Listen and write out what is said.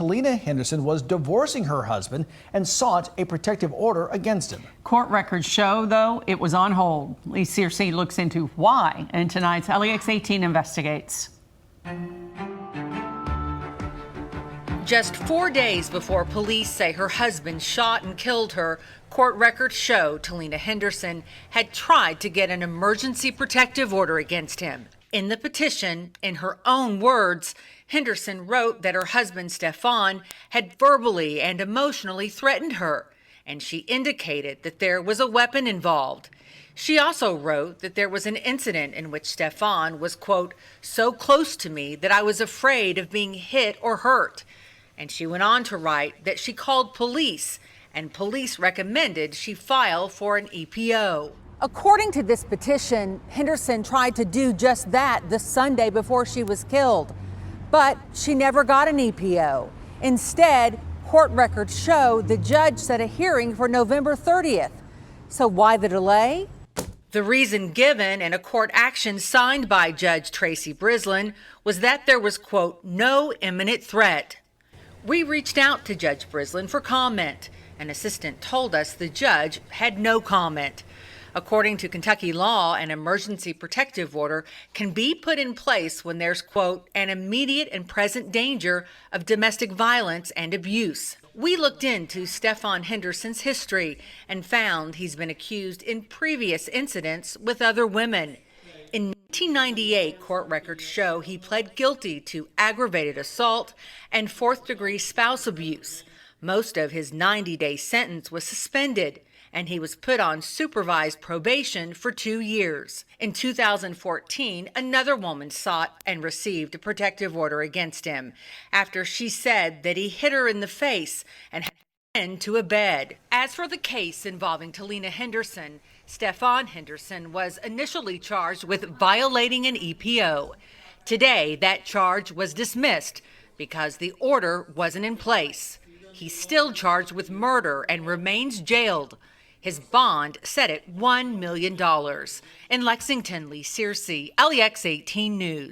Talina Henderson was divorcing her husband and sought a protective order against him. Court records show, though, it was on hold. Lee Searcy looks into why, and tonight's LEX 18 investigates. Just 4 days before police say her husband shot and killed her, court records show Talina Henderson had tried to get an emergency protective order against him. In the petition, in her own words, Henderson wrote that her husband, Stefan, had verbally and emotionally threatened her, and she indicated that there was a weapon involved. She also wrote that there was an incident in which Stefan was, quote, so close to me that I was afraid of being hit or hurt. And she went on to write that she called police, and police recommended she file for an EPO. According to this petition, Henderson tried to do just that the Sunday before she was killed, but she never got an EPO. Instead, court records show the judge set a hearing for November 30th. So why the delay? The reason given in a court action signed by Judge Tracy Brislin was that there was, quote, no imminent threat. We reached out to Judge Brislin for comment. An assistant told us the judge had no comment. According to Kentucky law, an emergency protective order can be put in place when there's, quote, an immediate and present danger of domestic violence and abuse. We looked into Stefan Henderson's history and found he's been accused in previous incidents with other women. In 1998, court records show he pled guilty to aggravated assault and fourth-degree spouse abuse. Most of his 90-day sentence was suspended, and he was put on supervised probation for 2 years. In 2014, another woman sought and received a protective order against him after she said that he hit her in the face and had into a bed. As for the case involving Talina Henderson, Stefan Henderson was initially charged with violating an EPO. Today, that charge was dismissed because the order wasn't in place. He's still charged with murder and remains jailed. His bond set at $1 million. In Lexington, Lee Searcy, LEX 18 News.